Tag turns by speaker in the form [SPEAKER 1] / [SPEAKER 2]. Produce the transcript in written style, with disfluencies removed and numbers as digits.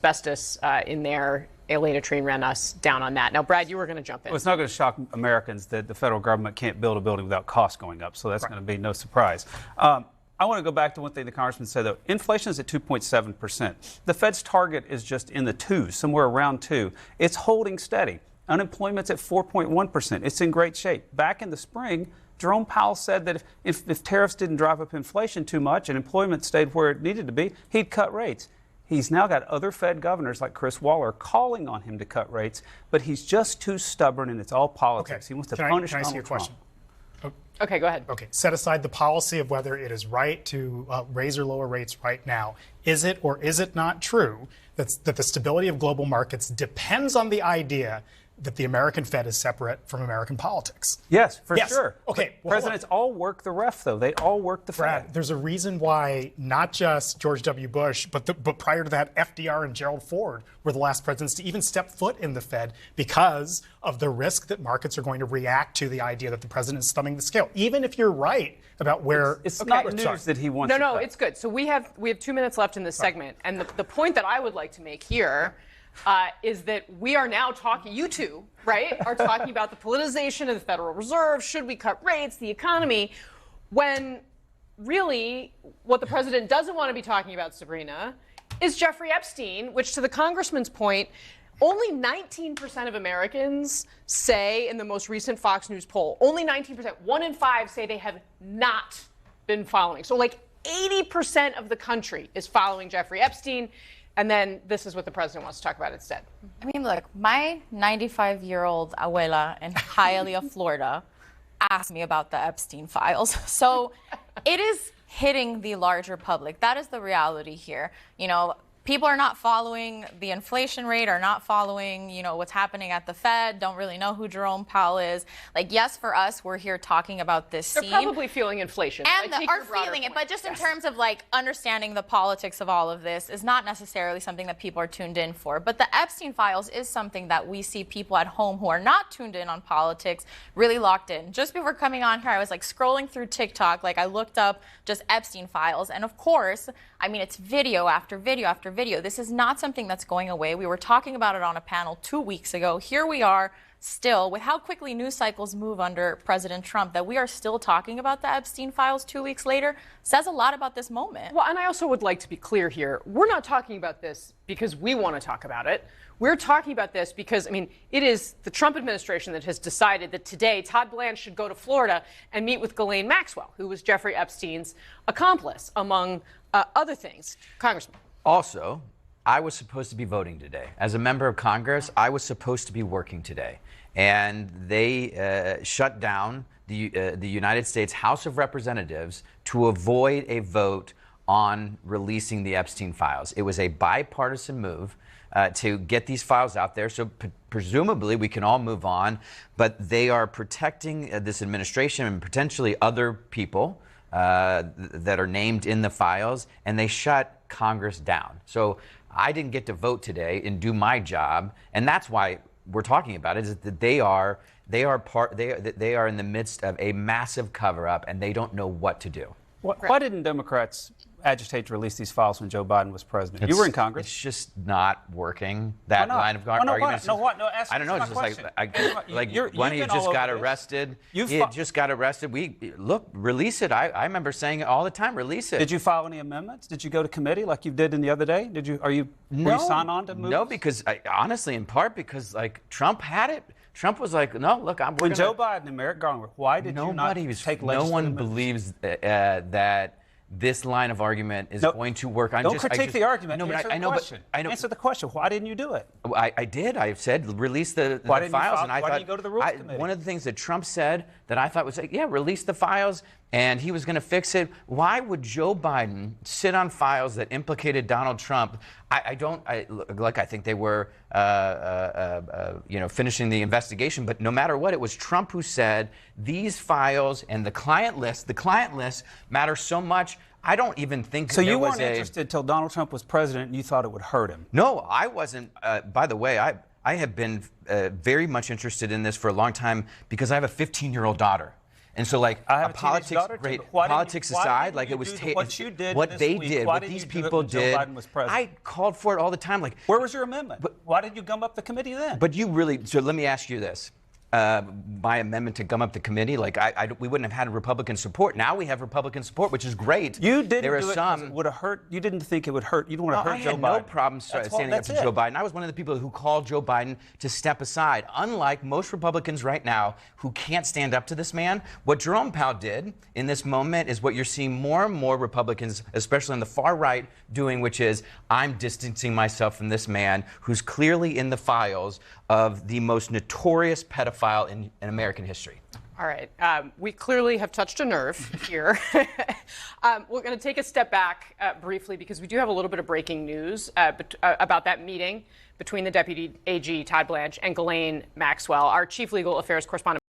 [SPEAKER 1] asbestos in there. Elena Treen ran us down on that. Now, Brad, you were going to jump in.
[SPEAKER 2] Well, it's not going to shock Americans that the federal government can't build a building without costs going up, so that's going to be no surprise. I want to go back to one thing the congressman said, though. Inflation is at 2.7%. The Fed's target is just in the twos, somewhere around 2. It's holding steady. Unemployment's at 4.1%. It's in great shape. Back in the spring, Jerome Powell said that if tariffs didn't drive up inflation too much and employment stayed where it needed to be, he'd cut rates. He's now got other Fed governors like Chris Waller calling on him to cut rates, but he's just too stubborn, and it's all politics. He wants to punish Donald Trump.
[SPEAKER 3] Question?
[SPEAKER 1] Okay, go ahead.
[SPEAKER 3] Okay, set aside the policy of whether it is right to raise or lower rates right now. Is it or is it not true that the stability of global markets depends on the idea that the American Fed is separate from American politics?
[SPEAKER 2] Yes, for sure.
[SPEAKER 3] Okay.
[SPEAKER 2] Well, presidents all work the ref, though. They all work the
[SPEAKER 3] Brad,
[SPEAKER 2] Fed.
[SPEAKER 3] there's a reason why not just George W. Bush, but prior to that, FDR and Gerald Ford were the last presidents to even step foot in the Fed because of the risk that markets are going to react to the idea that the president is thumbing the scale. Even if you're right about where...
[SPEAKER 2] It's not news that he wants to
[SPEAKER 1] No,
[SPEAKER 2] cut.
[SPEAKER 1] it's good. So we have 2 minutes left in this segment, and the point that I would like to make here is that we are now talking, you two, right, are talking about the politicization of the Federal Reserve, should we cut rates, the economy, when really what the president doesn't want to be talking about, Sabrina, is Jeffrey Epstein, which, to the congressman's point, only 19% of Americans say in the most recent Fox News poll, only 19%, 1 in 5 say they have not been following. So like 80% of the country is following Jeffrey Epstein. And then this is what the president wants to talk about instead.
[SPEAKER 4] I mean, look, my 95-year-old abuela in Hialeah, Florida, asked me about the Epstein files. So it is hitting the larger public. That is the reality here. You know, people are not following the inflation rate, are not following, you know, what's happening at the Fed, don't really know who Jerome Powell is. Like, yes, for us, we're here talking about this
[SPEAKER 1] They're probably feeling inflation.
[SPEAKER 4] And are feeling it, but just in terms of, like, understanding the politics of all of this is not necessarily something that people are tuned in for. But the Epstein files is something that we see people at home who are not tuned in on politics really locked in. Just before coming on here, I was, like, scrolling through TikTok, like, I looked up just Epstein files, and of course, I mean, it's video after video after video. This is not something that's going away. We were talking about it on a panel 2 weeks ago. Here we are still, with how quickly news cycles move under President Trump, that we are still talking about the Epstein files 2 weeks later, says a lot about this moment.
[SPEAKER 1] Well, and I also would like to be clear here. We're not talking about this because we want to talk about it. We're talking about this because, I mean, it is the Trump administration that has decided that today Todd Blanche should go to Florida and meet with Ghislaine Maxwell, who was Jeffrey Epstein's accomplice, among other things. Congressman.
[SPEAKER 5] Also, I was supposed to be voting today. As a member of Congress, I was supposed to be working today. And they shut down the United States House of Representatives to avoid a vote on releasing the Epstein files. It was a bipartisan move to get these files out there. So presumably we can all move on. But they are protecting this administration and potentially other people that are named in the files, and they shut Congress down. So I didn't get to vote today and do my job, and that's why we're talking about it, is that they are in the midst of a massive cover-up, and they don't know what to do.
[SPEAKER 2] Why didn't Democrats agitate to release these files when Joe Biden was president? You were in Congress.
[SPEAKER 5] It's just not working. That line of argument.
[SPEAKER 2] No, what? No, ask
[SPEAKER 5] I don't know. It's just like when he just got arrested. He just got arrested. Release it. I remember saying it all the time. Release it.
[SPEAKER 2] Did you file any amendments? Did you go to committee like you did in the other day? Were you sign on to move?
[SPEAKER 5] No, because honestly, in part because like Trump had it. Trump was like, no, look,
[SPEAKER 2] when Joe Biden and Merrick Garland, why did you not take legislative
[SPEAKER 5] No one believes that this line of argument is going to work.
[SPEAKER 2] Don't critique the argument.
[SPEAKER 5] No,
[SPEAKER 2] but I know. Answer the question. Why didn't you do it?
[SPEAKER 5] I did. I said release the files, and I thought.
[SPEAKER 2] Why didn't you go to the Rules Committee?
[SPEAKER 5] One of the things that Trump said that I thought was like, yeah, release the files, and he was going to fix it. Why would Joe Biden sit on files that implicated Donald Trump? I think they were, finishing the investigation. But no matter what, it was Trump who said these files and the client list matter so much. I don't even think.
[SPEAKER 2] So you weren't interested until Donald Trump was president, and you thought it would hurt him.
[SPEAKER 5] No, I wasn't. By the way, I have been very much interested in this for a long time because I have a 15-year-old daughter. And so, like,
[SPEAKER 2] I have a teenage
[SPEAKER 5] politics,
[SPEAKER 2] daughter, too,
[SPEAKER 5] great,
[SPEAKER 2] but why didn't
[SPEAKER 5] politics
[SPEAKER 2] you- why
[SPEAKER 5] aside,
[SPEAKER 2] didn't
[SPEAKER 5] like
[SPEAKER 2] you
[SPEAKER 5] it was
[SPEAKER 2] do what you did
[SPEAKER 5] what
[SPEAKER 2] this
[SPEAKER 5] they
[SPEAKER 2] week?
[SPEAKER 5] did,
[SPEAKER 2] Why
[SPEAKER 5] what
[SPEAKER 2] didn't
[SPEAKER 5] these
[SPEAKER 2] you do it
[SPEAKER 5] people
[SPEAKER 2] when Joe
[SPEAKER 5] did.
[SPEAKER 2] Biden was president?
[SPEAKER 5] I called for it all the time. Like,
[SPEAKER 2] Where was your amendment? Why did you gum up the committee then?
[SPEAKER 5] but you really. So let me ask you this. My amendment to gum up the committee, like we wouldn't have had Republican support. Now we have Republican support, which is great.
[SPEAKER 2] You didn't
[SPEAKER 5] There are
[SPEAKER 2] do it 'cause
[SPEAKER 5] some.
[SPEAKER 2] it would have hurt. You didn't think it would hurt. You didn't want to
[SPEAKER 5] I
[SPEAKER 2] hurt Joe
[SPEAKER 5] had
[SPEAKER 2] Biden.
[SPEAKER 5] no problem standing up to Joe Biden. I was one of the people who called Joe Biden to step aside. Unlike most Republicans right now who can't stand up to this man, what Jerome Powell did in this moment is what you're seeing more and more Republicans, especially on the far right, doing, which is I'm distancing myself from this man who's clearly in the files of the most notorious pedophile in American history.
[SPEAKER 1] All right. We clearly have touched a nerve here. We're going to take a step back briefly because we do have a little bit of breaking news about that meeting between the Deputy AG, Todd Blanche, and Ghislaine Maxwell. Our chief legal affairs correspondent